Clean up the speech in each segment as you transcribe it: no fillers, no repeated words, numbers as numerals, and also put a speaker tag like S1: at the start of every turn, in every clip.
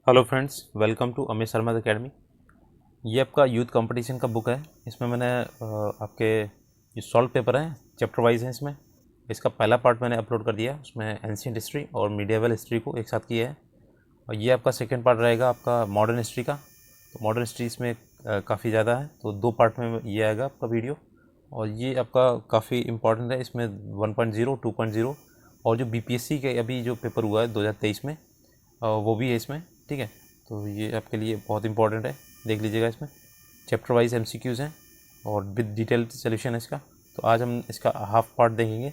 S1: Hello friends, welcome to Amit Sharma academy. ये आपका youth competition का बुक है। इसमें मैंने आपके जो सॉल्व पेपर हैं चैप्टर वाइज हैं। इसका पहला पार्ट मैंने अपलोड कर दिया, उसमें एंशिएंट हिस्ट्री और मीडिएवल हिस्ट्री को एक साथ किया है। और ये आपका सेकंड पार्ट रहेगा आपका मॉडर्न हिस्ट्री का। तो मॉडर्न हिस्ट्री इसमें काफ़ी ज़्यादा है, तो दो पार्ट में ये आएगा आपका वीडियो। और ये आपका काफ़ी इम्पॉर्टेंट है। इसमें 1.0, 2.0 और जो बीपीएससी के अभी जो पेपर हुआ है 2023 में वो भी है इसमें। ठीक है, तो ये आपके लिए बहुत इंपॉर्टेंट है, देख लीजिएगा। इसमें चैप्टर वाइज एमसीक्यूज़ हैं और विद डिटेल सोल्यूशन है इसका। तो आज हम इसका हाफ पार्ट देखेंगे।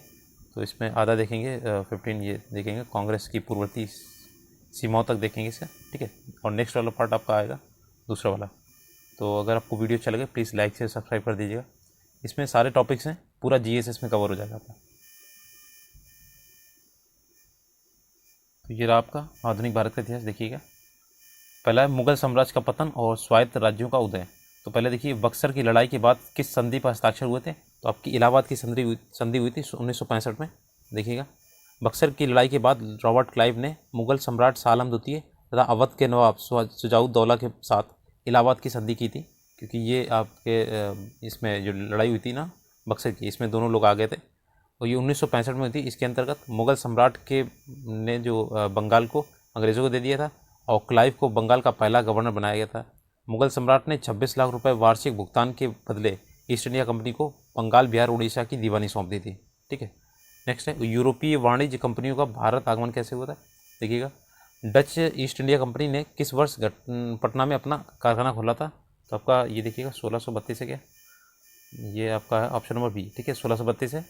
S1: तो इसमें आधा देखेंगे 15 ये देखेंगे कांग्रेस की पूर्ववर्ती सीमाओं तक देखेंगे इसका। ठीक है, और नेक्स्ट वाला पार्ट आपका आएगा दूसरा वाला। तो अगर आपको वीडियो अच्छा लगे प्लीज़ लाइक से सब्सक्राइब कर दीजिएगा। इसमें सारे टॉपिक्स हैं, पूरा जीएस इसमें कवर हो जाएगा आपका। तो ये रहा आपका आधुनिक भारत का इतिहास, देखिएगा। पहला है मुगल साम्राज्य का पतन और स्वायत्त राज्यों का उदय। तो पहले देखिए बक्सर की लड़ाई के बाद किस संधि पर हस्ताक्षर हुए थे। तो आपकी इलाहाबाद की संधि हुई थी 1965 में। देखिएगा, बक्सर की लड़ाई के बाद रॉबर्ट क्लाइव ने मुगल सम्राट शाह आलम द्वितीय तथा अवध के नवाब शुजाउद्दौला के साथ इलाहाबाद की संधि की थी। क्योंकि ये आपके इसमें जो लड़ाई हुई थी ना बक्सर की, इसमें दोनों लोग आ गए थे। और ये 1965 में हुई थी। इसके अंतर्गत मुगल सम्राट के ने जो बंगाल को अंग्रेज़ों को दे दिया था और क्लाइव को बंगाल का पहला गवर्नर बनाया गया था। मुगल सम्राट ने 26 लाख रुपए वार्षिक भुगतान के बदले ईस्ट इंडिया कंपनी को बंगाल, बिहार, उड़ीसा की दीवानी सौंप दी थी। ठीक है, नेक्स्ट है यूरोपीय वाणिज्य कंपनियों का भारत आगमन कैसे हुआ था। देखिएगा, डच ईस्ट इंडिया कंपनी ने किस वर्ष पटना में अपना कारखाना खोला था। तो आपका ये देखिएगा 1632 है क्या, ये आपका है ऑप्शन नंबर बी। ठीक है, 1632 है।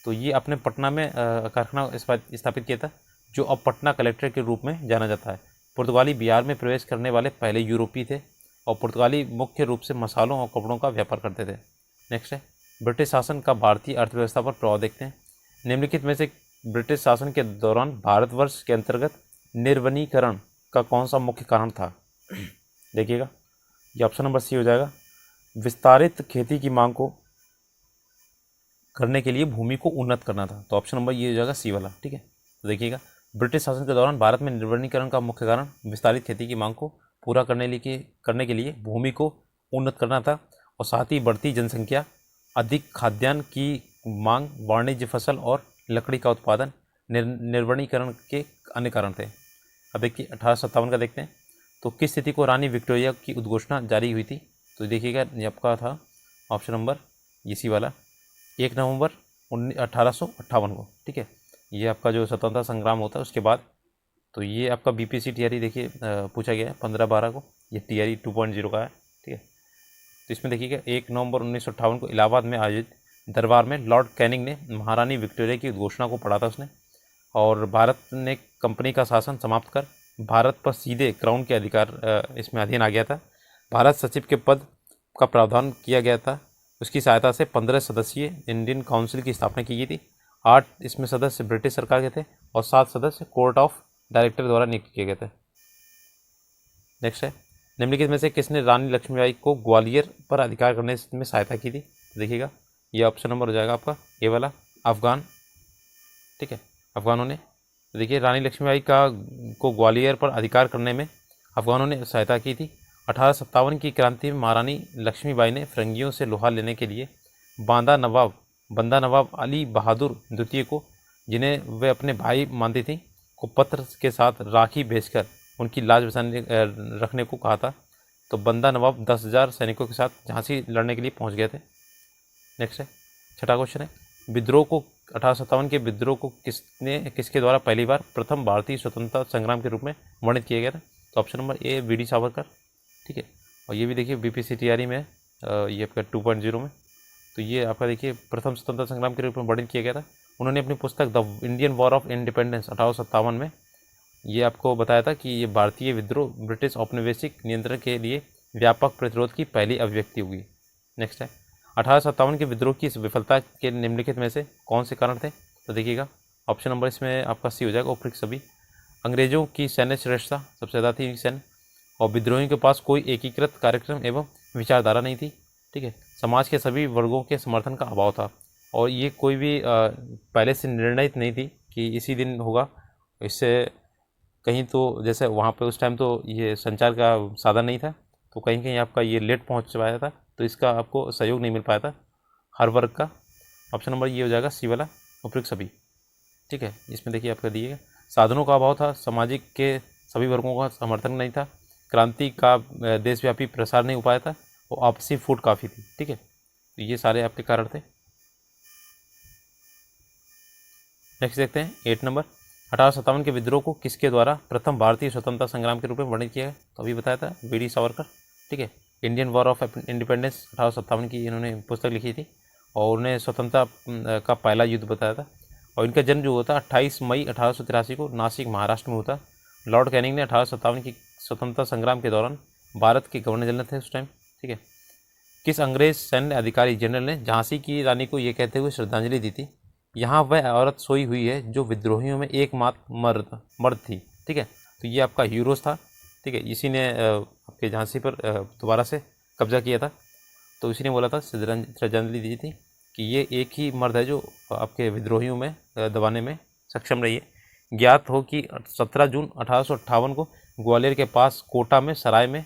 S1: तो ये अपने पटना में कारखाना स्थापित किया था, जो अब पटना कलेक्ट्रेट के रूप में जाना जाता है। पुर्तगाली बिहार में प्रवेश करने वाले पहले यूरोपीय थे और पुर्तगाली मुख्य रूप से मसालों और कपड़ों का व्यापार करते थे। नेक्स्ट है ब्रिटिश शासन का भारतीय अर्थव्यवस्था पर प्रभाव देखते हैं। निम्नलिखित में से ब्रिटिश शासन के दौरान भारतवर्ष के अंतर्गत निर्वनीकरण का कौन सा मुख्य कारण था। देखिएगा, ये ऑप्शन नंबर सी हो जाएगा। विस्तारित खेती की मांग को करने के लिए भूमि को उन्नत करना था। तो ऑप्शन नंबर ये हो जाएगा सी वाला। ठीक है, तो देखिएगा, ब्रिटिश शासन के दौरान भारत में निर्वनीकरण का मुख्य कारण विस्तारित खेती की मांग को पूरा करने के लिए भूमि को उन्नत करना था और साथ ही बढ़ती जनसंख्या, अधिक खाद्यान्न की मांग, वाणिज्य फसल और लकड़ी का उत्पादन निर्वनीकरण के अन्य कारण थे। अब देखिए 1857 का देखते हैं। तो किस स्थिति को रानी विक्टोरिया की उद्घोषणा जारी हुई थी। तो देखिएगा, ये आपका था ऑप्शन नंबर इसी वाला 1 नवंबर 1858 को। ठीक है, ये आपका जो स्वतंत्रता संग्राम होता है उसके बाद। तो ये आपका बीपीसी टीआरई देखिए पूछा गया है 15/12 को। ये टीआरई 2.0 का है। ठीक है, तो इसमें देखिएगा 1 नवंबर 1958 को इलाहाबाद में आयोजित दरबार में लॉर्ड कैनिंग ने महारानी विक्टोरिया की उद्घोषणा को पढ़ा था उसने। और भारत ने कंपनी का शासन समाप्त कर भारत पर सीधे क्राउन के अधिकार इसमें अधीन आ गया था। भारत सचिव के पद का प्रावधान किया गया था। उसकी सहायता से 15 सदस्यीय इंडियन काउंसिल की स्थापना की गई थी। 8 इसमें सदस्य ब्रिटिश सरकार के थे और 7 सदस्य कोर्ट ऑफ डायरेक्टर द्वारा नियुक्त किए गए थे। नेक्स्ट है निम्नलिखित में से किसने रानी लक्ष्मीबाई को ग्वालियर पर अधिकार करने में सहायता की थी। तो देखिएगा, ये ऑप्शन नंबर हो जाएगा आपका ए वाला, अफगान। ठीक है, अफगानों ने। तो देखिए, रानी लक्ष्मीबाई को ग्वालियर पर अधिकार करने में अफगानों ने सहायता की थी। 1857 की क्रांति में महारानी लक्ष्मीबाई ने फिरंगियों से लोहा लेने के लिए बंदा नवाब अली बहादुर द्वितीय को, जिन्हें वे अपने भाई मानती थी, को पत्र के साथ राखी भेजकर उनकी लाज रखने को कहा था। तो बंदा नवाब 10,000 सैनिकों के साथ झांसी लड़ने के लिए पहुंच गए थे। नेक्स्ट है छठा क्वेश्चन है विद्रोह को 1857 के विद्रोह को किसके द्वारा पहली बार प्रथम भारतीय स्वतंत्रता संग्राम के रूप में वर्णित किया गया था। तो option number A V D Savarkar. ठीक है, और ये भी देखिए बीपीसी टीआरई में ये आपका 2.0 में। तो ये आपका देखिए प्रथम स्वतंत्रता संग्राम के रूप में वर्णित किया गया था। उन्होंने अपनी पुस्तक the Indian war of independence 1857 में ये आपको बताया था कि ये भारतीय विद्रोह ब्रिटिश औपनिवेशिक नियंत्रण के लिए व्यापक प्रतिरोध की पहली अभिव्यक्ति हुई। नेक्स्ट है 1857 के विद्रोह की इस विफलता के निम्नलिखित में से कौन से कारण थे। तो देखिएगा, ऑप्शन नंबर इसमें आपका सी हो जाएगा, उपयुक्त सभी। अंग्रेजों की सैन्य श्रेष्ठता सबसे ज़्यादा थी सैन्य, और विद्रोहियों के पास कोई एकीकृत कार्यक्रम एवं विचारधारा नहीं थी। ठीक है, समाज के सभी वर्गों के समर्थन का अभाव था और ये कोई भी पहले से निर्णित नहीं थी कि इसी दिन होगा। इससे कहीं तो जैसे वहाँ पे उस टाइम तो ये संचार का साधन नहीं था, तो कहीं कहीं आपका ये लेट पहुँच पाया था, तो इसका आपको सहयोग नहीं मिल पाया था हर वर्ग का। ऑप्शन नंबर ये हो जाएगा सी वाला, उपयुक्त सभी। ठीक है, इसमें देखिए आपका दिए गए साधनों का अभाव था, सामाजिक के सभी वर्गों का समर्थन नहीं था, क्रांति का देशव्यापी प्रसार नहीं हो पाया था, और आपसी फूट काफ़ी थी। ठीक है, तो ये सारे आपके कारण थे। नेक्स्ट देखते हैं 8 नंबर, 1857 के विद्रोह को किसके द्वारा प्रथम भारतीय स्वतंत्रता संग्राम के रूप में वर्णित किया है? तो अभी बताया था वीडी सावरकर। ठीक है, इंडियन वॉर ऑफ इंडिपेंडेंस 1857 की इन्होंने पुस्तक लिखी थी, और उन्हें स्वतंत्रता का पहला युद्ध बताया था। और इनका जन्म जो होता 28 मई 1883 को नासिक महाराष्ट्र में होता। लॉर्ड कैनिंग ने 1857 की स्वतंत्रता संग्राम के दौरान भारत के गवर्नर जनरल थे उस टाइम। ठीक है, किस अंग्रेज सैन्य अधिकारी जनरल ने झांसी की रानी को ये कहते हुए श्रद्धांजलि दी थी, यहाँ वह औरत सोई हुई है जो विद्रोहियों में एकमात्र मर्द थी। ठीक है, तो ये आपका ह्यूरोस था। ठीक है, इसी ने आपके झांसी पर दोबारा से कब्जा किया था, तो इसी ने बोला था, श्रद्धांजलि दी थी कि ये एक ही मर्द है जो आपके विद्रोहियों में दबाने में सक्षम रही है। ज्ञात हो कि 17 जून 1858 को ग्वालियर के पास कोटा में सराय में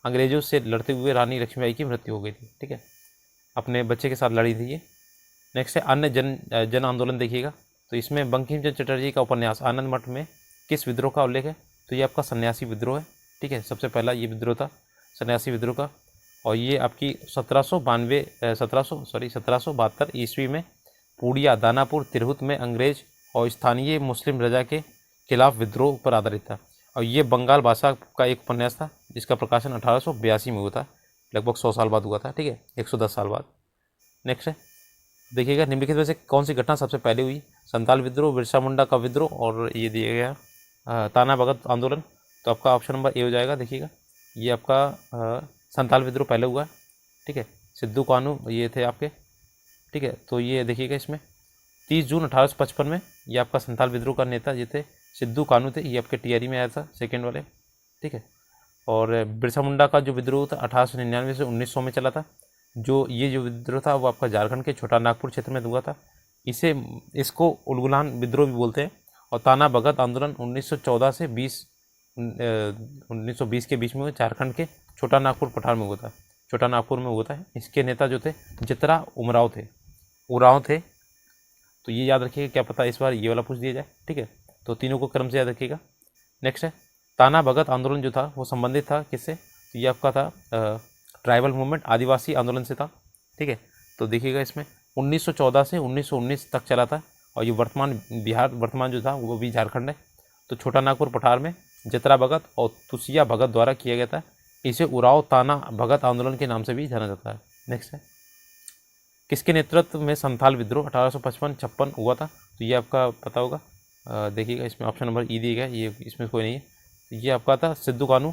S1: अंग्रेजों से लड़ते हुए रानी लक्ष्मीबाई की मृत्यु हो गई थी। ठीक है, अपने बच्चे के साथ लड़ी थी ये। नेक्स्ट है अन्य जन आंदोलन देखिएगा, तो इसमें बंकिम चंद्र चटर्जी का उपन्यास आनंद मठ में किस विद्रोह का उल्लेख है? तो ये आपका सन्यासी विद्रोह है। ठीक है, सबसे पहला ये विद्रोह था सन्यासी विद्रोह का, और ये आपकी 1772 ईस्वी में पूड़िया, दानापुर, तिरहुत में अंग्रेज और स्थानीय मुस्लिम रजा के खिलाफ विद्रोह पर आधारित था। और ये बंगाल भाषा का एक उपन्यास था जिसका प्रकाशन 1882 में हुआ था, लगभग 100 साल बाद हुआ था। ठीक है, 110 साल बाद। नेक्स्ट है देखिएगा, निम्नलिखित में से कौन सी घटना सबसे पहले हुई? संताल विद्रोह, बिरसा मुंडा का विद्रोह, और ये दिया गया ताना भगत आंदोलन। तो आपका ऑप्शन नंबर ए हो जाएगा। देखिएगा, ये आपका संताल विद्रोह पहले हुआ। ठीक है, सिद्धू कानू ये थे आपके। ठीक है, तो ये देखिएगा इसमें 30 जून 1855 में ये आपका संताल विद्रोह का नेता ये थे सिद्धू कानू थे, ये आपके टीआरई में आया था सेकेंड वाले। ठीक है, और बिरसा मुंडा का जो विद्रोह था 1899 से 1900 में चला था। ये जो विद्रोह था वो आपका झारखंड के छोटा नागपुर क्षेत्र में हुआ था। इसको उलगुलान विद्रोह भी बोलते हैं। और ताना भगत आंदोलन 1914 से 1920 के बीच में झारखंड के छोटा नागपुर पठार में हुआ था, छोटा नागपुर में हुआ था। इसके नेता जो थे जितरा उरांव थे। तो ये याद रखिएगा, क्या पता इस बार ये वाला पूछ दिया जाए। ठीक है, तो तीनों को क्रम से याद रखिएगा। नेक्स्ट है ताना भगत आंदोलन जो था वो संबंधित था किससे? तो ये आपका था ट्राइबल मूवमेंट, आदिवासी आंदोलन से था। ठीक है, तो देखिएगा इसमें 1914 से 1919 तक चला था, और ये वर्तमान जो था वो भी झारखंड है। तो छोटा नागपुर पठार में जतरा भगत और तुसिया भगत द्वारा किया गया था। इसे उराव ताना भगत आंदोलन के नाम से भी जाना जाता है। नेक्स्ट है किसके नेतृत्व में संथाल विद्रोह 1855-56 हुआ था? तो ये आपका पता होगा। देखिएगा इसमें ऑप्शन नंबर ई दिया गया, ये इसमें कोई नहीं है। तो ये आपका था सिद्धू कानू।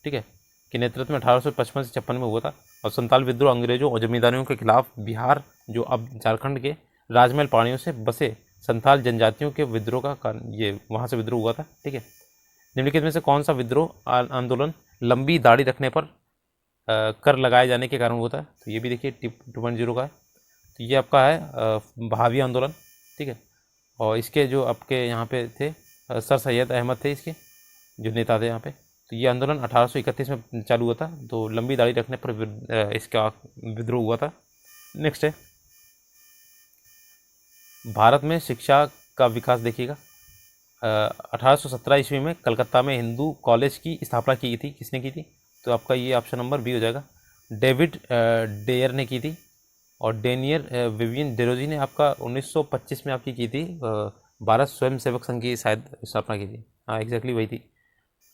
S1: ठीक है, के नेतृत्व में 1855 से 56 में हुआ था। और संथाल विद्रोह अंग्रेजों और जमींदारियों के खिलाफ बिहार जो अब झारखंड के राजमहल पहाड़ियों से बसे संथाल जनजातियों के विद्रोह का कारण ये वहाँ से विद्रोह हुआ था। ठीक है, निम्नलिखित में से कौन सा विद्रोह आंदोलन लंबी दाढ़ी रखने पर कर लगाए जाने के कारण हुआ था? तो ये भी देखिए 2.0 का है। तो ये आपका है बहावी आंदोलन। ठीक है, और इसके जो आपके यहाँ पे थे सर सैयद अहमद थे इसके जो नेता थे यहाँ पे। तो ये आंदोलन 1831 में चालू हुआ था, तो लंबी दाढ़ी रखने पर इसका विद्रोह हुआ था। नेक्स्ट है भारत में शिक्षा का विकास देखिएगा। 1817 ईस्वी में कलकत्ता में हिंदू कॉलेज की स्थापना की थी, किसने की थी? तो आपका ये ऑप्शन नंबर बी हो जाएगा, डेविड डेयर ने की थी। और डेनियर विवियन डेरोजी ने आपका 1925 में आपकी की थी, भारत स्वयं सेवक संघ की शायद स्थापना की थी। हाँ एग्जैक्टली वही थी।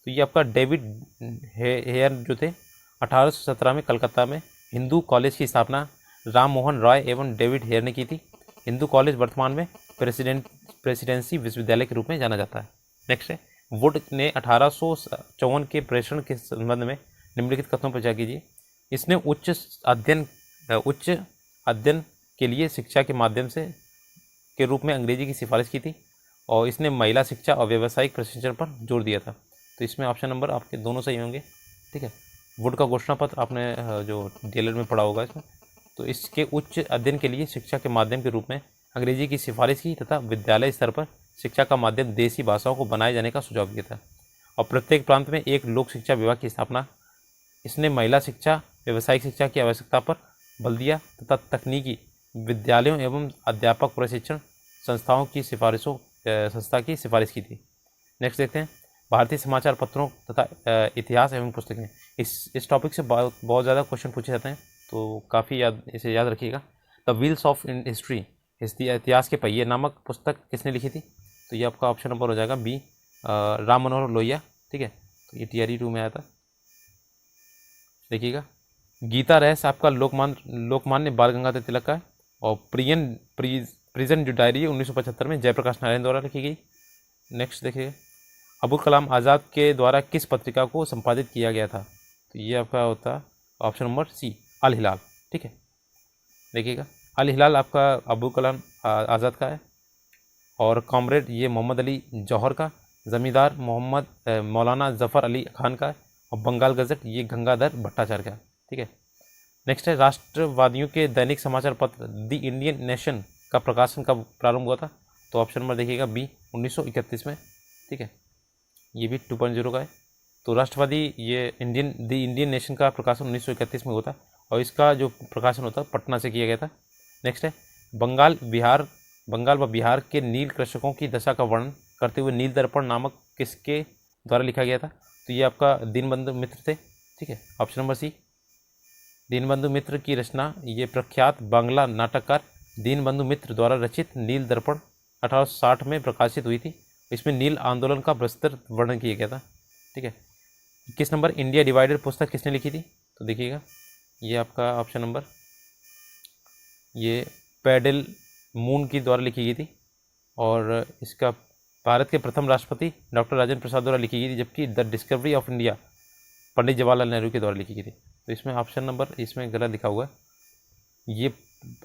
S1: तो ये आपका डेविड हेयर जो थे 1817 में कलकत्ता में हिंदू कॉलेज की स्थापना राम मोहन रॉय एवं डेविड हेयर ने की थी। हिंदू कॉलेज वर्तमान में प्रेसिडेंसी विश्वविद्यालय के रूप में जाना जाता है। नेक्स्ट है वुड ने 1854 के प्रेषण के संबंध में निम्नलिखित कथनों पर विचार कीजिए। इसने उच्च अध्ययन के लिए शिक्षा के माध्यम से के रूप में अंग्रेजी की सिफारिश की थी, और इसने महिला शिक्षा और व्यावसायिक प्रशिक्षण पर जोर दिया था। तो इसमें ऑप्शन नंबर आपके दोनों सही होंगे। ठीक है, वुड का घोषणा पत्र आपने जो डीएलएड में पढ़ा होगा इसमें। तो इसके उच्च अध्ययन के लिए शिक्षा के माध्यम के रूप में अंग्रेजी की सिफारिश की तथा विद्यालय स्तर पर शिक्षा का माध्यम देसी भाषाओं को बनाए जाने का सुझाव दिया था। और प्रत्येक प्रांत में एक लोक शिक्षा विभाग की स्थापना। इसने महिला शिक्षा, व्यावसायिक शिक्षा की आवश्यकता पर बल दिया तथा तकनीकी विद्यालयों एवं अध्यापक प्रशिक्षण संस्था की सिफारिश की थी। नेक्स्ट देखते हैं भारतीय समाचार पत्रों तथा इतिहास एवं पुस्तकें। इस टॉपिक से बहुत ज़्यादा क्वेश्चन पूछे जाते हैं, तो काफ़ी इसे याद रखिएगा। द व्हील्स ऑफ हिस्ट्री, इतिहास के पहिए नामक पुस्तक किसने लिखी थी? तो ये आपका ऑप्शन नंबर हो जाएगा बी, राम मनोहर लोहिया। ठीक है, तो ये TRE 2 में आया था। देखिएगा गीता रहस्य आपका लोकमान्य बाल गंगाधर तिलक का है। और प्रिजन जो डायरी है 1975 में जयप्रकाश नारायण द्वारा लिखी गई। नेक्स्ट देखिए अबुल कलाम आज़ाद के द्वारा किस पत्रिका को संपादित किया गया था? तो ये आपका होता है ऑप्शन नंबर सी, अल हिलाल। ठीक है, देखिएगा अल हिलाल आपका अबुल कलाम आज़ाद का है। और कॉमरेड ये मोहम्मद अली जौहर का। ज़मींदार मौलाना ज़फ़र अली खान का है। और बंगाल गज़ट ये गंगाधर भट्टाचार्य का है। ठीक है, नेक्स्ट है राष्ट्रवादियों के दैनिक समाचार पत्र द इंडियन नेशन का प्रकाशन कब प्रारंभ हुआ था? तो ऑप्शन नंबर देखिएगा बी, 1931 में। ठीक है, ये भी 2.0 का है। तो राष्ट्रवादी ये द इंडियन नेशन का प्रकाशन 1931 में होता है और इसका जो प्रकाशन होता है पटना से किया गया था। नेक्स्ट है बंगाल व बिहार के नील कृषकों की दशा का वर्णन करते हुए नील दर्पण नामक किसके द्वारा लिखा गया था? तो ये आपका दीनबंधु मित्र थे। ठीक है, ऑप्शन नंबर सी, दीनबंधु मित्र की रचना ये प्रख्यात बांग्ला नाटककार दीनबंधु मित्र द्वारा रचित नील दर्पण 1860 में प्रकाशित हुई थी। इसमें नील आंदोलन का विस्तृत वर्णन किया गया था। ठीक है, 21 नंबर इंडिया डिवाइडेड पुस्तक किसने लिखी थी? तो देखिएगा ये आपका ऑप्शन नंबर ये पैडेल मून की द्वारा लिखी गई थी। और इसका भारत के प्रथम राष्ट्रपति डॉक्टर राजेंद्र प्रसाद द्वारा लिखी गई थी, जबकि the discovery of India Pandit Jawaharlal Nehru के द्वारा लिखी गई थी। तो इसमें ऑप्शन नंबर इसमें गलत लिखा हुआ है, ये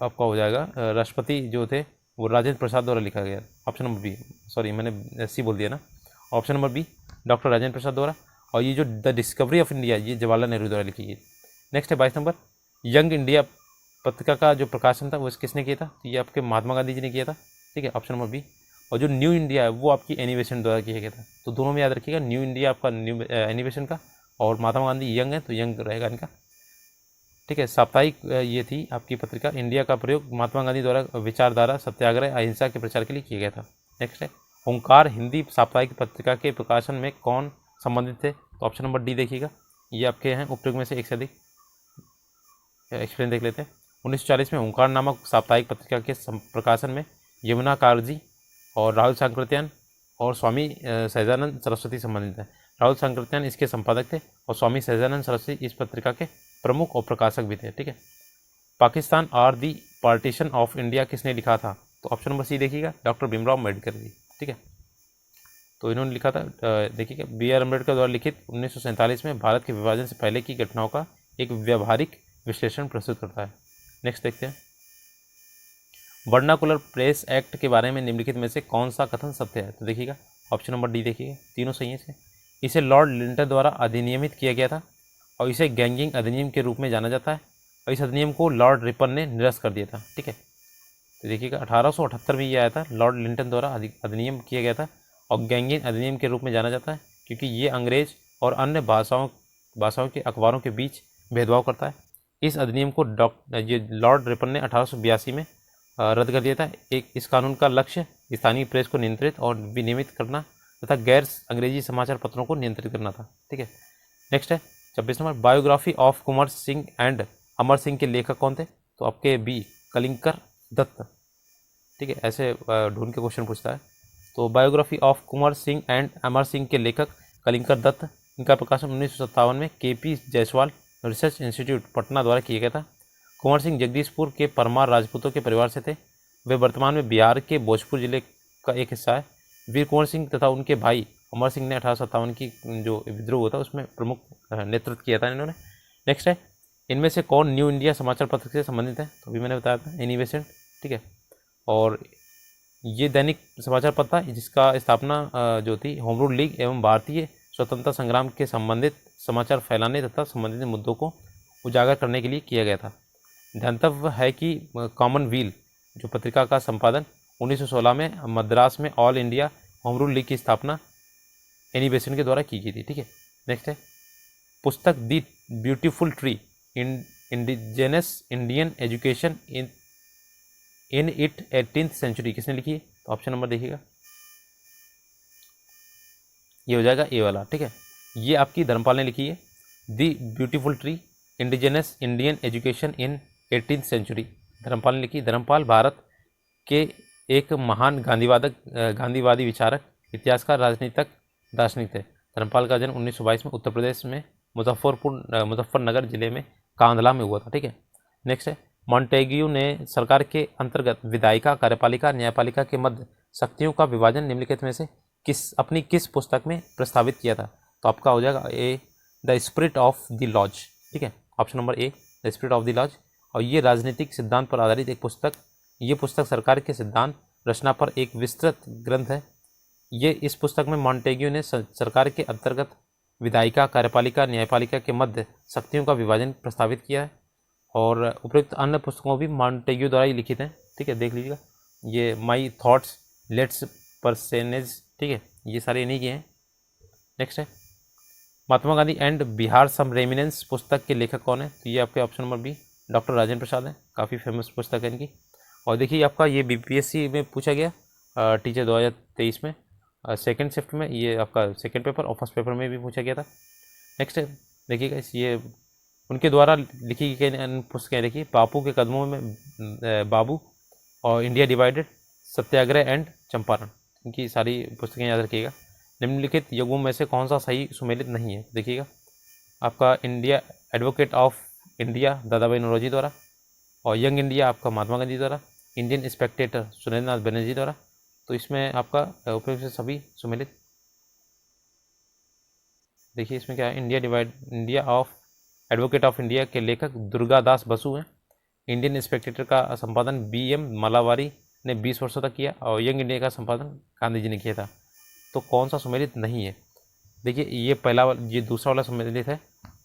S1: आपका हो जाएगा राष्ट्रपति जो थे वो राजेंद्र प्रसाद द्वारा लिखा गया। ऑप्शन नंबर बी, सॉरी मैंने सी बोल दिया ना, option number B doctor Rajendra Prasad द्वारा। और ये जो द डिस्कवरी ऑफ इंडिया ये जवाहरलाल नेहरू द्वारा लिखी गई। नेक्स्ट है 22 नंबर यंग इंडिया पत्रिका का जो प्रकाशन था वो किसने किया था? तो ये आपके महात्मा गांधी जी ने किया था। ठीक है, ऑप्शन नंबर बी। और जो न्यू इंडिया है वो आपकी एनिवेशन द्वारा किया गया था। तो दोनों में याद रखिएगा, न्यू इंडिया आपका न्यू एनिवेशन का और महात्मा गांधी यंग है तो यंग रहेगा इनका। ठीक है, साप्ताहिक ये थी आपकी पत्रिका। इंडिया का प्रयोग महात्मा गांधी द्वारा विचारधारा सत्याग्रह अहिंसा के प्रचार के लिए किया गया था। नेक्स्ट है ओंकार हिंदी साप्ताहिक पत्रिका के प्रकाशन में कौन संबंधित थे? तो ऑप्शन नंबर डी देखिएगा, ये आपके हैं उपयोग में से एक से अधिक। एक्सप्लेन देख लेते हैं। 1940 में ओंकार नामक साप्ताहिक पत्रिका के प्रकाशन में यमुना कारजी और राहुल सांकृत्यायन और स्वामी सहजानंद सरस्वती संबंधित है। राहुल सांकृत्यायन इसके संपादक थे और स्वामी सहजानंद सरस्वती इस पत्रिका के प्रमुख और प्रकाशक भी थे। ठीक है, Pakistan or the partition of India किसने लिखा था? तो ऑप्शन नंबर सी देखिएगा, डॉक्टर भीमराव अम्बेडकर जी। ठीक है, तो इन्होंने लिखा था, देखिएगा BR अम्बेडकर द्वारा लिखित 1947 में भारत के विभाजन से पहले की घटनाओं का एक व्यावहारिक विश्लेषण प्रस्तुत करता है। नेक्स्ट देखते हैं वर्नाकुलर प्रेस एक्ट के बारे में निम्नलिखित में से कौन सा कथन सत्य है? तो देखिएगा ऑप्शन नंबर डी देखिएगा, तीनों सही है इसके। इसे लॉर्ड लिंटन द्वारा अधिनियमित किया गया था और इसे गैंगिंग अधिनियम के रूप में जाना जाता है और इस अधिनियम को लॉर्ड रिपन ने निरस्त कर दिया था। ठीक है, तो देखिएगा 1878 में ये आया था, लॉर्ड लिंटन द्वारा अधिनियम किया गया था और गैंगिंग अधिनियम के रूप में जाना जाता है क्योंकि ये अंग्रेज और अन्य भाषाओं के अखबारों के बीच भेदभाव करता है। इस अधिनियम को लॉर्ड रिपन ने 1882 में रद्द कर दिया था। इस कानून का लक्ष्य स्थानीय प्रेस को नियंत्रित और विनियमित करना तथा गैर अंग्रेजी समाचार पत्रों को नियंत्रित करना था। ठीक है, नेक्स्ट है 26 number biography of Kunwar Singh and Amar Singh के लेखक कौन थे? तो आपके बी कलिंकर दत्त। ठीक है, ऐसे ढूंढ के क्वेश्चन पूछता है। तो biography of Kunwar Singh and Amar Singh के लेखक कलिंकर दत्त, इनका प्रकाशन 1957 में KP Jayaswal research institute Patna द्वारा किया गया था। कुंवर सिंह जगदीशपुर के परमार राजपूतों के परिवार से थे। वे वर्तमान में बिहार के भोजपुर जिले का एक हिस्सा है। वीर कुंवर सिंह तथा उनके भाई अमर सिंह ने 1857 की जो विद्रोह हुआ था उसमें प्रमुख नेतृत्व किया था इन्होंने। नेक्स्ट है इनमें से कौन न्यू इंडिया समाचार पत्र से संबंधित है? तो अभी मैंने बताया था एनिवेशन। ठीक है, और ये दैनिक समाचार पत्र था जिसका स्थापना जो थी होम रूल लीग एवं भारतीय स्वतंत्रता संग्राम के संबंधित समाचार फैलाने तथा संबंधित मुद्दों को उजागर करने के लिए किया गया था। ध्यातव्य है कि कॉमनवेल्थ जो पत्रिका का संपादन 1916 में मद्रास में all India home rule league की स्थापना एनी बेसेंट के द्वारा की गई थी। ठीक है, नेक्स्ट है पुस्तक the beautiful tree indigenous Indian education in it 18th century किसने लिखी है? तो ऑप्शन नंबर देखिएगा, ये हो जाएगा ए वाला। ठीक है, ये आपकी धर्मपाल ने लिखी है, the beautiful tree indigenous Indian education in 18th century, Dharampal ने लिखी। धर्मपाल भारत के एक महान गांधीवादी विचारक, इतिहासकार, राजनीतिक दार्शनिक थे। धर्मपाल का जन्म 1922 में उत्तर प्रदेश में मुजफ्फरनगर जिले में कांधला में हुआ था। ठीक है, नेक्स्ट है मॉन्टेग्यू ने सरकार के अंतर्गत विधायिका, कार्यपालिका, न्यायपालिका के मध्य शक्तियों का विभाजन निम्नलिखित में से किस पुस्तक में प्रस्तावित किया था? तो आपका हो जाएगा A the spirit of the laws. ठीक है, option number A the spirit of the laws. और ये राजनीतिक सिद्धांत पर आधारित एक पुस्तक, ये पुस्तक सरकार के सिद्धांत रचना पर एक विस्तृत ग्रंथ है। ये इस पुस्तक में मॉन्टेग्यू ने सरकार के अंतर्गत विधायिका, कार्यपालिका, न्यायपालिका के मध्य शक्तियों का विभाजन प्रस्तावित किया है। और उपयुक्त अन्य पुस्तकों भी मॉन्टेग्यू द्वारा ही लिखित हैं। ठीक है, देख लीजिएगा, ये माई थॉट्स, लेट्स परसेनेज, ठीक है, ये सारे इन्हीं के हैं। नेक्स्ट है Mahatma Gandhi and Bihar some reminiscences पुस्तक के लेखक कौन है? तो ये आपके option number B doctor Rajendra Prasad हैं, काफ़ी फेमस पुस्तक है इनकी। और देखिए आपका ये बीपीएससी में पूछा गया टीचर 2023 में सेकंड शिफ्ट में, ये आपका सेकंड पेपर और फर्स्ट पेपर में भी पूछा गया था। नेक्स्ट है देखिएगा, ये उनके द्वारा लिखी गई पुस्तकें देखिए, बापू के कदमों में बाबू और India divided, Satyagraha and Champaran, इनकी सारी पुस्तकें याद रखिएगा। निम्नलिखित युगों में से कौन सा सही सुमेलित नहीं है? देखिएगा आपका इंडिया एडवोकेट ऑफ इंडिया दादा भाई नौरोजी द्वारा, और यंग इंडिया आपका महात्मा गांधी द्वारा, इंडियन स्पेक्टेटर सुरेंद्र नाथ बनर्जी द्वारा। तो इसमें आपका उपयोग से सभी सुमेलित। देखिए इसमें क्या है, India of advocate of India के लेखक दुर्गादास बसु हैं। इंडियन स्पेक्टेटर का संपादन BM मालावारी ने 20 वर्षों तक किया, और यंग इंडिया का संपादन गांधी जी ने किया था। तो कौन सा सुमेलित नहीं है? देखिए ये दूसरा वाला सुमेलित है,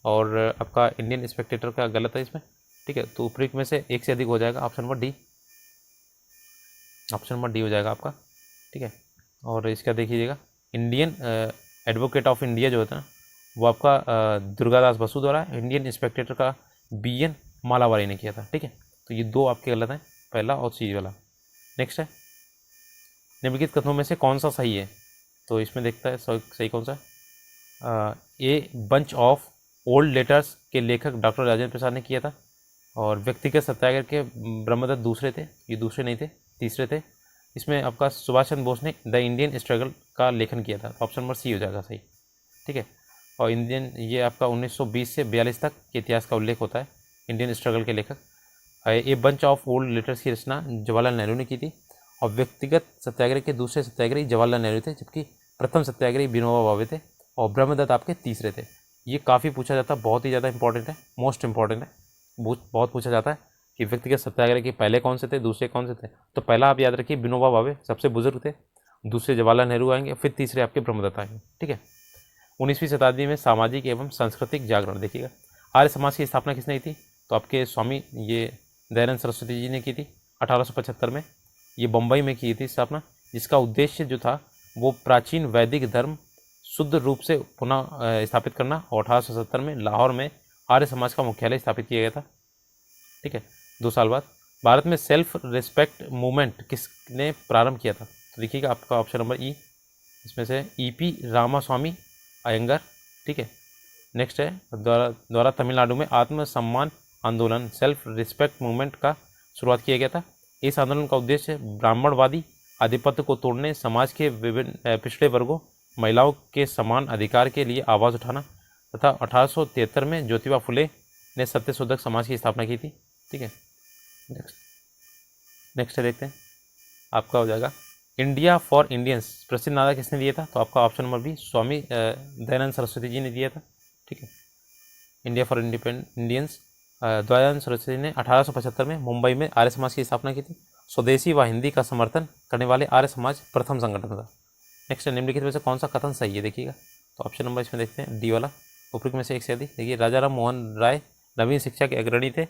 S1: और आपका इंडियन स्पेक्टेटर का गलत है इसमें। ठीक है, तो उपयुक्त में से एक से अधिक हो जाएगा, option number D, option number D हो जाएगा आपका। ठीक है, और इसका देखिएगा इंडियन एडवोकेट ऑफ इंडिया जो होता है वो आपका दुर्गादास बसु द्वारा, इंडियन स्पेक्टेटर का BN मालावारी ने किया था। ठीक है, तो ये दो आपके गलत हैं, पहला और सी वाला। नेक्स्ट है निम्नलिखित कथनों में से कौन सा सही है? तो इसमें देखता है सही कौन सा है। A bunch of old letters के लेखक डॉक्टर राजेंद्र प्रसाद ने किया था, और व्यक्तिगत सत्याग्रह के ब्रह्मदत्त दूसरे थे, ये दूसरे नहीं थे, तीसरे थे। इसमें आपका सुभाष चंद्र बोस ने द इंडियन स्ट्रगल का लेखन किया था, ऑप्शन नंबर सी हो जाएगा सही। ठीक है, और ये आपका 1920 से 42 तक के इतिहास का उल्लेख होता है इंडियन स्ट्रगल के लेखक। A bunch of old letters की रचना जवाहरलाल नेहरू ने की थी, और व्यक्तिगत सत्याग्रह के दूसरे सत्याग्रही जवाहरलाल नेहरू थे, जबकि प्रथम सत्याग्रही विनोबा भावे थे, और ब्रह्मदत्त आपके तीसरे थे। ये काफ़ी पूछा जाता है, बहुत ही ज़्यादा इंपॉर्टेंट है, मोस्ट इंपॉर्टेंट है, बहुत पूछा जाता है कि व्यक्तिगत सत्याग्रह के पहले कौन से थे, दूसरे कौन से थे। तो पहला आप याद रखिए विनोबा भावे सबसे बुजुर्ग थे, दूसरे जवाहरलाल नेहरू आएंगे, फिर तीसरे आपके ब्रह्मदत्त आएंगे। ठीक है, 19वीं शताब्दी में सामाजिक एवं सांस्कृतिक जागरण देखिएगा, आर्य समाज की स्थापना किसने की थी? तो आपके स्वामी ये दयानंद सरस्वती जी ने की थी 1875 में, ये बम्बई में की थी स्थापना, जिसका उद्देश्य जो था वो प्राचीन वैदिक धर्म शुद्ध रूप से पुनः स्थापित करना, और 1870 में लाहौर में आर्य समाज का मुख्यालय स्थापित किया गया था। ठीक है, 2 साल बाद भारत में सेल्फ रिस्पेक्ट मूवमेंट किसने प्रारंभ किया था? तो देखिएगा आपका ऑप्शन नंबर ई, इसमें से EP रामास्वामी अयंगर। ठीक है, नेक्स्ट है द्वारा तमिलनाडु में आत्मसम्मान आंदोलन सेल्फ रिस्पेक्ट मूवमेंट का शुरुआत किया गया था। इस आंदोलन का उद्देश्य ब्राह्मणवादी आधिपत्य को तोड़ने, समाज के विभिन्न पिछड़े वर्गों, महिलाओं के समान अधिकार के लिए आवाज़ उठाना तथा 1873 में ज्योतिबा फुले ने सत्यशोधक समाज की स्थापना की थी। ठीक है, नेक्स्ट देखते हैं, आपका हो जाएगा इंडिया फॉर इंडियंस प्रसिद्ध नारा किसने दिया था? तो आपका option number B Swami Dayanand Saraswati ji ने दिया था। ठीक है, India for Indians Dayanand Saraswati ने 1875 में मुंबई में आर्य समाज की स्थापना की थी। स्वदेशी व हिंदी का समर्थन करने वाले आर्य समाज प्रथम संगठन था। नेक्स्ट निम्नलिखित में से कौन सा कथन सही है? देखिएगा, तो ऑप्शन नंबर इसमें देखते हैं डी वाला, उपयुक्त में से एक से अधिक। देखिए राजा राम मोहन राय नवीन शिक्षा के अग्रणी थे।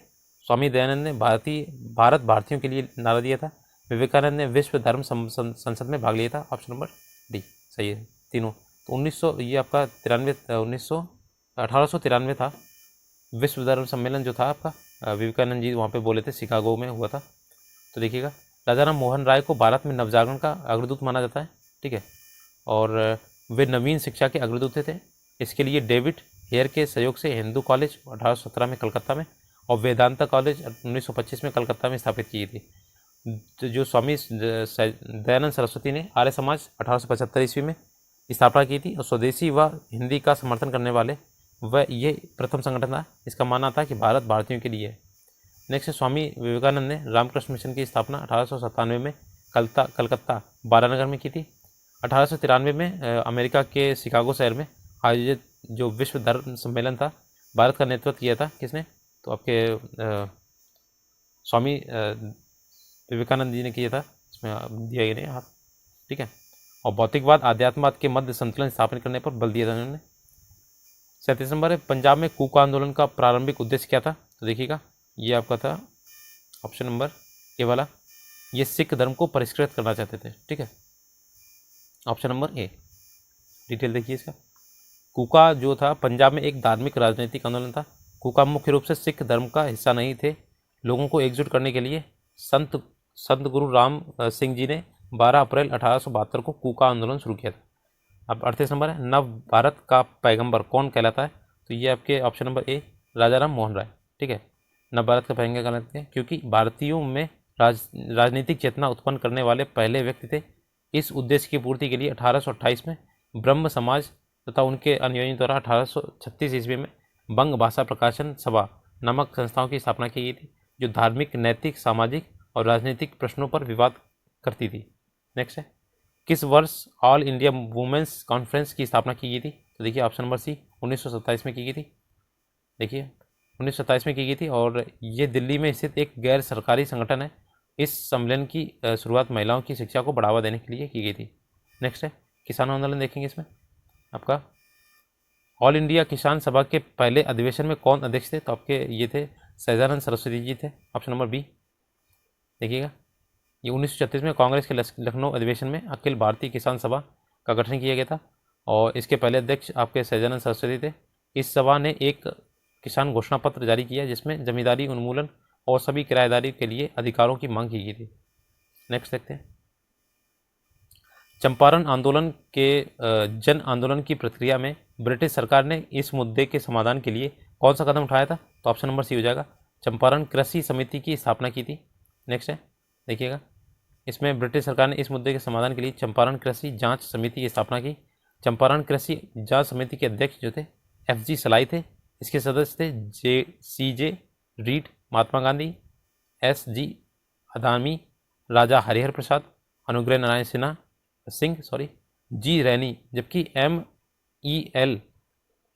S1: स्वामी दयानंद ने भारत भारतीयों के लिए नारा दिया था। विवेकानंद ने विश्व धर्म संसद में भाग लिया था, ऑप्शन नंबर डी सही है तीनों। तो तो 1900 ये आपका 1893 था विश्व धर्म सम्मेलन जो था आपका, विवेकानंद जी वहाँ पे बोले थे, शिकागो में हुआ था। तो देखिएगा, राजा राम मोहन राय को भारत में नवजागरण का अग्रदूत माना जाता है, ठीक है, और वे नवीन शिक्षा के अग्रदूत थे। इसके लिए डेविड हेयर के सहयोग से हिंदू कॉलेज 1817 में कलकत्ता में और वेदांता कॉलेज 1925 में कलकत्ता में स्थापित की थी। तो जो स्वामी दयानंद सरस्वती ने आर्य समाज 1875 ईस्वी में स्थापना की थी और स्वदेशी व हिंदी का समर्थन करने वाले वह ये प्रथम संगठन था। इसका मानना था कि भारत भारतीयों के लिए है। नेक्स्ट, स्वामी विवेकानंद ने रामकृष्ण मिशन की स्थापना 1897 में कलकत्ता बारानगर में की थी। 1893 में अमेरिका के शिकागो शहर में आयोजित जो विश्व धर्म सम्मेलन था, भारत का नेतृत्व किया था किसने? तो आपके स्वामी विवेकानंद जी ने किया था, इसमें दिया गया नहीं हाथ, ठीक है। और भौतिकवाद आध्यात्मवाद के मध्य संतुलन स्थापित करने पर बल दिया था उन्होंने। 37 नंबर है, पंजाब में कूका आंदोलन का प्रारंभिक उद्देश्य क्या था? तो देखिएगा, ये आपका था ऑप्शन नंबर ए वाला, ये सिख धर्म को परिष्कृत करना चाहते थे, ठीक है, ऑप्शन नंबर ए। डिटेल देखिए इसका। कूका जो था पंजाब में एक धार्मिक राजनीतिक आंदोलन था। कूका मुख्य रूप से सिख धर्म का हिस्सा नहीं थे। लोगों को एकजुट करने के लिए संत गुरु राम सिंह जी ने 12 अप्रैल 1872 को कूका आंदोलन शुरू किया था। अब 38 नंबर है, नव भारत का पैगंबर कौन कहलाता है? तो ये आपके ऑप्शन नंबर ए, राजा राम मोहन राय, ठीक है, नव भारत का पैगंबर कहलाते हैं क्योंकि भारतीयों में राजनीतिक चेतना उत्पन्न करने वाले पहले व्यक्ति थे। इस उद्देश्य की पूर्ति के लिए 1828 में ब्रह्म समाज तथा उनके अनुयायियों द्वारा 1836 ईस्वी में बंग भाषा प्रकाशन सभा नामक संस्थाओं की स्थापना की गई थी, जो धार्मिक, नैतिक, सामाजिक और राजनीतिक प्रश्नों पर विवाद करती थी। नेक्स्ट है, किस वर्ष ऑल इंडिया वुमेन्स कॉन्फ्रेंस की स्थापना की गई थी? तो देखिए ऑप्शन नंबर सी, 1927 में की गई थी। देखिए 1927 में की गई थी और ये दिल्ली में स्थित एक गैर सरकारी संगठन है। इस सम्मेलन की शुरुआत महिलाओं की शिक्षा को बढ़ावा देने के लिए की गई थी। नेक्स्ट है, किसान आंदोलन देखेंगे इसमें आपका। ऑल इंडिया किसान सभा के पहले अधिवेशन में कौन अध्यक्ष थे? तो आपके ये थे सहजानंद सरस्वती जी थे, ऑप्शन नंबर बी। देखिएगा, ये 1936 में कांग्रेस के लखनऊ अधिवेशन में अखिल भारतीय किसान सभा का गठन किया गया था और इसके पहले अध्यक्ष आपके सहजानंद सरस्वती थे। इस सभा ने एक किसान घोषणा पत्र जारी किया जिसमें जमींदारी उन्मूलन और सभी किराएदारी के लिए अधिकारों की मांग की गई थी। नेक्स्ट देखते हैं, चंपारण आंदोलन के जन आंदोलन की प्रक्रिया में ब्रिटिश सरकार ने इस मुद्दे के समाधान के लिए कौन सा कदम उठाया था? तो ऑप्शन नंबर सी हो जाएगा, चंपारण कृषि समिति की स्थापना की थी। नेक्स्ट है, देखिएगा, इसमें ब्रिटिश सरकार ने इस मुद्दे के समाधान के लिए चंपारण कृषि जांच समिति की स्थापना की। चंपारण कृषि जांच समिति के अध्यक्ष जो थे FG सलाई थे। इसके सदस्य थे CJ read, Mahatma Gandhi, SG अदामी, राजा हरिहर प्रसाद, अनुग्रह नारायण सिंह, G रैनी, जबकि MEL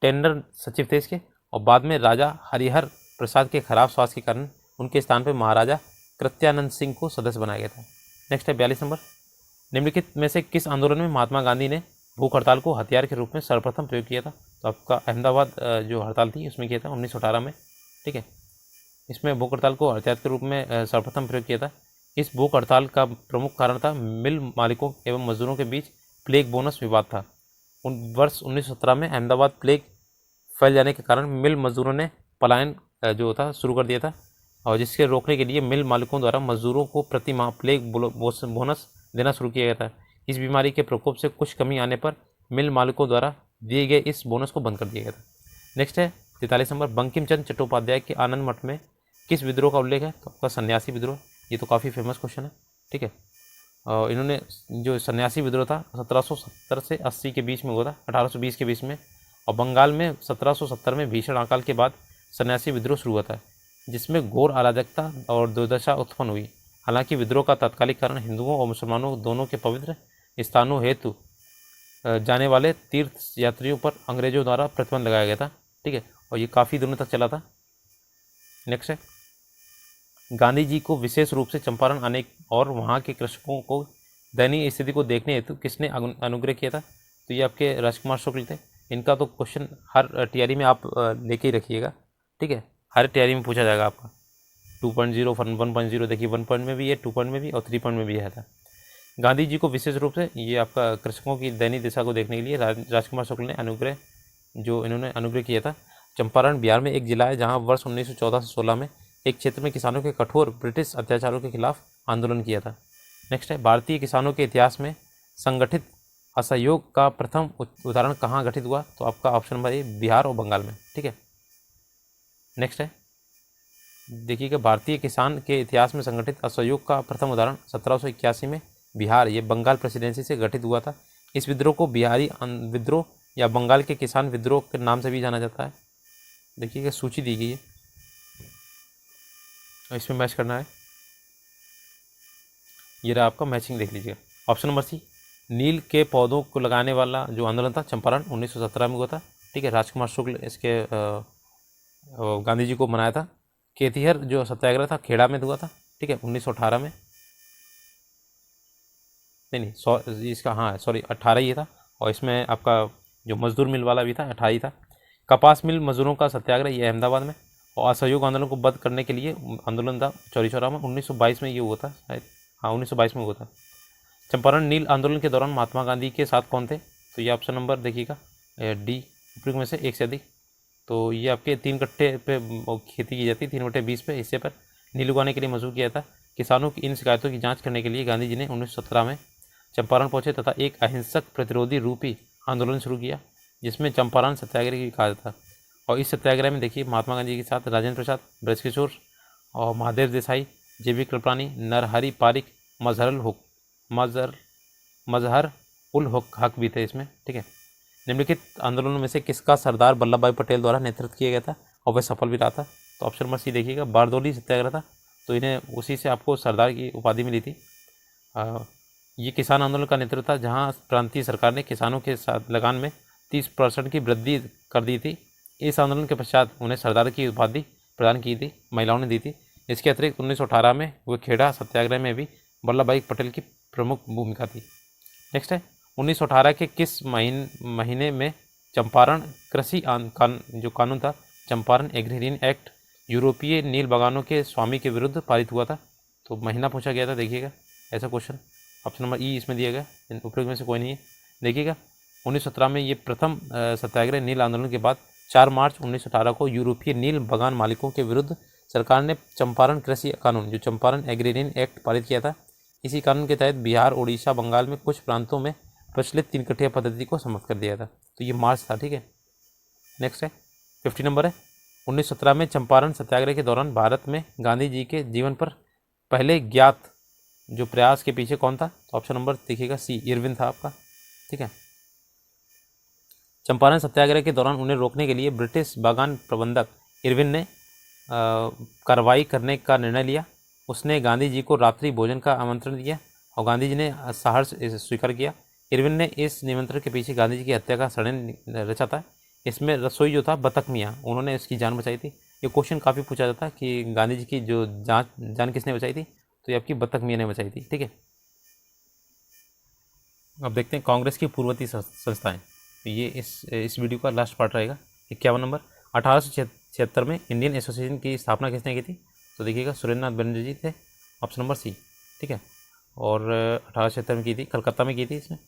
S1: टेंडर सचिव थे इसके। और बाद में राजा हरिहर प्रसाद के खराब स्वास्थ्य के कारण उनके स्थान पर महाराजा कृत्यानंद सिंह को सदस्य बनाया गया था। नेक्स्ट है 42 नंबर, निम्नलिखित में से किस आंदोलन में महात्मा गांधी ने भूख हड़ताल को हथियार के रूप में सर्वप्रथम प्रयोग किया था? तो आपका अहमदाबाद जो हड़ताल थी उसमें किया था 1918 में, ठीक है। इसमें भूख हड़ताल को हथियार के रूप में सर्वप्रथम प्रयोग किया था। इस भूख हड़ताल का प्रमुख कारण था मिल मालिकों एवं मजदूरों के बीच प्लेग बोनस विवाद था। वर्ष 1917 में अहमदाबाद प्लेग फैल जाने के कारण मिल मजदूरों ने पलायन जो था शुरू कर दिया था और जिसके रोकने के लिए मिल मालिकों द्वारा मजदूरों को प्रति माह प्लेग बोनस देना शुरू किया गया था। इस बीमारी के प्रकोप से कुछ कमी आने पर मिल मालिकों द्वारा दिए गए इस बोनस को बंद कर दिया गया था। नेक्स्ट है 43 नंबर, बंकिम चंद्र चट्टोपाध्याय के आनंद मठ में किस विद्रोह का उल्लेख है? तो आपका सन्यासी विद्रोह। ये तो काफ़ी फेमस क्वेश्चन है, ठीक है। और इन्होंने जो सन्यासी विद्रोह था 1770 से 80 के बीच में हुआ था, 1820 के बीच में। और बंगाल में 1770 में भीषण अकाल के बाद सन्यासी विद्रोह शुरू हुआ था जिसमें घोर अराजकता और दुर्दशा उत्पन्न हुई। हालांकि विद्रोह का तात्कालिक कारण हिंदुओं और मुसलमानों दोनों के पवित्र स्थानों हेतु जाने वाले तीर्थ यात्रियों पर अंग्रेजों द्वारा प्रतिबंध लगाया गया था, ठीक है। और ये काफ़ी दिनों तक चला था। नेक्स्ट है, गांधी जी को विशेष रूप से चंपारण आने और वहाँ के कृषकों को दयनीय स्थिति को देखने हेतु किसने अनुग्रह किया था? तो ये आपके राजकुमार शुक्ल थे। इनका तो क्वेश्चन हर तैयारी में आप लेके ही रखिएगा, ठीक है, हर तैयारी में पूछा जाएगा आपका। 2.0 1.0 देखिए 1 पॉइंट में भी है, 2 पॉइंट में भी और 3 पॉइंट में भी आया था। गांधी जी को विशेष रूप से ये आपका कृषकों की दैनिक दिशा को देखने के लिए राजकुमार शुक्ल ने अनुग्रह जो इन्होंने अनुग्रह किया था। चंपारण बिहार में एक जिला है जहाँ वर्ष 1914 से 16 में एक क्षेत्र में किसानों के कठोर ब्रिटिश अत्याचारों के खिलाफ आंदोलन किया था। नेक्स्ट है, भारतीय किसानों के इतिहास में संगठित असहयोग का प्रथम उदाहरण कहाँ घटित हुआ? तो आपका ऑप्शन नंबर ए बिहार और बंगाल में। ठीक है, नेक्स्ट है, देखिएगा भारतीय किसान के इतिहास में संगठित असहयोग का प्रथम उदाहरण 1781 में बिहार ये बंगाल प्रेसिडेंसी से गठित हुआ था। इस विद्रोह को बिहारी विद्रोह या बंगाल के किसान विद्रोह के नाम से भी जाना जाता है। देखिएगा सूची दी गई है, इसमें मैच करना है। ये रहा आपका मैचिंग, देख लीजिएगा। ऑप्शन नंबर सी, नील के पौधों को लगाने वाला जो आंदोलन था चंपारण 1917 में हुआ था। ठीक है, राजकुमार शुक्ल इसके गांधी जी को मनाया था। केतिहर जो सत्याग्रह था खेड़ा में हुआ था। ठीक है, 1918 में, नहीं इसका हाँ सॉरी 18 ही था। और इसमें आपका जो मजदूर मिल वाला भी था 18 ही था। कपास मिल मजदूरों का सत्याग्रह ये अहमदाबाद में। और असहयोग आंदोलन को बंद करने के लिए आंदोलन था चौरी चौरा में 1922 में ये हुआ था शायद, हाँ 1922 में हुआ था। चंपारण नील आंदोलन के दौरान महात्मा गांधी के साथ कौन थे? तो ये ऑप्शन नंबर देखिएगा डी, उपयुक्त में से एक से अधिक। तो ये आपके 3 कट्टे पे खेती की जाती है, 3/20 पे हिस्से पर नील उगाने के लिए मजबूर किया था। किसानों की इन शिकायतों की जांच करने के लिए गांधी जी ने 1917 में चंपारण पहुंचे तथा एक अहिंसक प्रतिरोधी रूपी आंदोलन शुरू किया जिसमें चंपारण सत्याग्रह की कहा था। और इस सत्याग्रह में देखिए महात्मा गांधी के साथ राजेंद्र प्रसाद, ब्रजकिशोर और महादेव देसाई, जेबी कृपलानी, नरहरि पारिक, मजहर उल हक भी थे इसमें। ठीक है, निम्नलिखित आंदोलनों में से किसका सरदार वल्लभ भाई पटेल द्वारा नेतृत्व किया गया था और वह सफल भी रहा था? तो ऑप्शन नंबर सी देखिएगा बारदोली सत्याग्रह था। तो इन्हें उसी से आपको सरदार की उपाधि मिली थी। ये किसान आंदोलन का नेतृत्व था जहां प्रांतीय सरकार ने किसानों के साथ लगान में 30% की वृद्धि कर दी थी। इस आंदोलन के पश्चात उन्हें सरदार की उपाधि प्रदान की थी, महिलाओं ने दी थी। इसके अतिरिक्त 1918 में हुए खेड़ा सत्याग्रह में भी वल्लभ भाई पटेल की प्रमुख भूमिका थी। नेक्स्ट है, 1918 के किस महीने में चंपारण कृषि जो कानून था चंपारण एग्रीरियन एक्ट यूरोपीय नील बागानों के स्वामी के विरुद्ध पारित हुआ था? तो महीना पूछा गया था, देखिएगा ऐसा क्वेश्चन। ऑप्शन नंबर ई इसमें दिया गया, उपयोग में से कोई नहीं है। देखिएगा 1917 में ये प्रथम सत्याग्रह नील आंदोलन के बाद 4 मार्च 1918 को यूरोपीय नील बागान मालिकों के विरुद्ध सरकार ने चंपारण कृषि कानून जो चंपारण एग्रीरियन एक्ट पारित किया था। इसी कानून के तहत बिहार, उड़ीसा, बंगाल में कुछ प्रांतों में प्रचलित 3 कट्टिया पद्धति को समाप्त कर दिया था। तो ये मार्च था। ठीक है, नेक्स्ट है 50 नंबर है, 1917 में चंपारण सत्याग्रह के दौरान भारत में गांधी जी के जीवन पर पहले ज्ञात जो प्रयास के पीछे कौन था? तो ऑप्शन नंबर देखिएगा सी, इरविन था आपका। ठीक है, चंपारण सत्याग्रह के दौरान उन्हें रोकने के लिए ब्रिटिश बागान प्रबंधक इरविन ने कार्रवाई करने का निर्णय लिया। उसने गांधी जी को रात्रि भोजन का आमंत्रण दिया और गांधी जी ने सहर्ष स्वीकार किया। इरविन ने इस निमंत्रण के पीछे गांधी जी की हत्या का षड्यंत्र रचा था। इसमें रसोई जो था बतख मियाँ, उन्होंने इसकी जान बचाई थी। ये क्वेश्चन काफ़ी पूछा जाता है कि गांधी जी की जो जान किसने बचाई थी? तो ये आपकी बतख मियाँ ने बचाई थी। ठीक है, अब देखते हैं कांग्रेस की पूर्ववर्ती संस्थाएं। तो ये इस वीडियो का लास्ट पार्ट रहेगा। 51 नंबर, 1876 में इंडियन एसोसिएशन की स्थापना किसने की थी? तो देखिएगा सुरेंद्र नाथ बनर्जी जी थे, ऑप्शन नंबर सी। ठीक है, और 1876 में की थी, कलकत्ता में की थी इसने।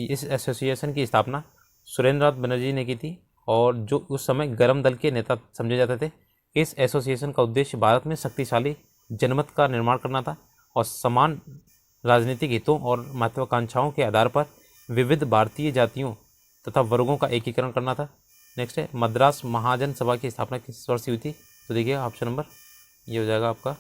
S1: इस एसोसिएशन की स्थापना सुरेंद्र नाथ बनर्जी ने की थी और जो उस समय गर्म दल के नेता समझे जाते थे। इस एसोसिएशन का उद्देश्य भारत में शक्तिशाली जनमत का निर्माण करना था और समान राजनीतिक हितों और महत्वाकांक्षाओं के आधार पर विविध भारतीय जातियों तथा वर्गों का एकीकरण करना था। नेक्स्ट है, मद्रास महाजन सभा की स्थापना किस वर्ष हुई थी? तो देखिए ऑप्शन नंबर ये हो जाएगा आपका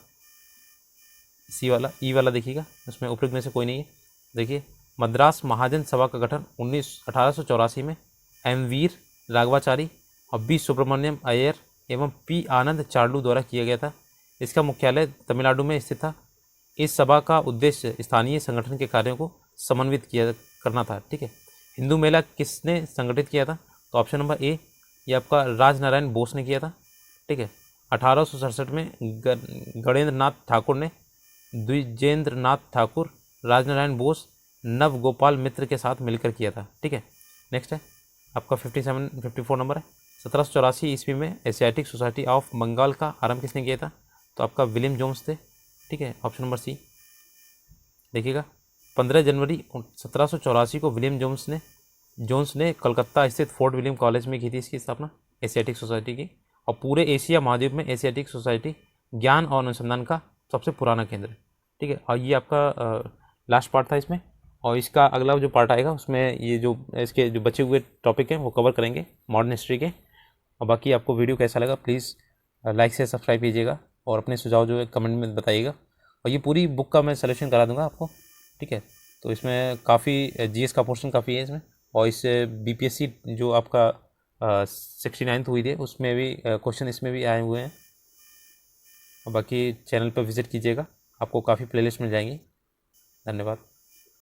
S1: सी वाला, ई वाला देखिएगा, उसमें उपयुक्त में से कोई नहीं है। देखिए मद्रास महाजन सभा का गठन 1884 में एम वीर राघवाचारी और बी सुब्रमण्यम अय्यर एवं पी आनंद चार्लू द्वारा किया गया था। इसका मुख्यालय तमिलनाडु में स्थित था। इस सभा का उद्देश्य स्थानीय संगठन के कार्यों को समन्वित करना था। ठीक है, हिंदू मेला किसने संगठित किया था? तो ऑप्शन नंबर ए ये आपका राजनारायण बोस ने किया था। ठीक है, 1867 में गणेंद्र नाथ ठाकुर ने द्विजेंद्र नाथ ठाकुर, राजनारायण बोस, नवगोपाल मित्र के साथ मिलकर किया था। ठीक है, नेक्स्ट है आपका 54 नंबर है, 1784 ईस्वी में एशियाटिक सोसाइटी ऑफ बंगाल का आरंभ किसने किया था? तो आपका विलियम जोन्स थे। ठीक है, ऑप्शन नंबर सी। देखिएगा 15 जनवरी 1784 को विलियम जोन्स ने कलकत्ता स्थित फोर्ट विलियम कॉलेज में की थी इसकी स्थापना एशियाटिक सोसाइटी की। और पूरे एशिया महाद्वीप में एशियाटिक सोसाइटी ज्ञान और अनुसंधान का सबसे पुराना केंद्र है। ठीक है, और ये आपका लास्ट पार्ट था इसमें, और इसका अगला जो पार्ट आएगा उसमें ये जो इसके जो बचे हुए टॉपिक हैं वो कवर करेंगे मॉडर्न हिस्ट्री के। और बाकी आपको वीडियो कैसा लगा प्लीज़ लाइक से सब्सक्राइब कीजिएगा और अपने सुझाव जो है कमेंट में बताइएगा। और ये पूरी बुक का मैं सलेक्शन करा दूंगा आपको। ठीक है, तो इसमें काफ़ी जीएस का पोर्शन काफ़ी है इसमें, और इससे बीपीएससी जो आपका 69th हुई थी उसमें भी क्वेश्चन इसमें भी आए हुए हैं। और बाकी चैनल पर विज़िट कीजिएगा, आपको काफ़ी प्लेलिस्ट मिल जाएंगी। धन्यवाद।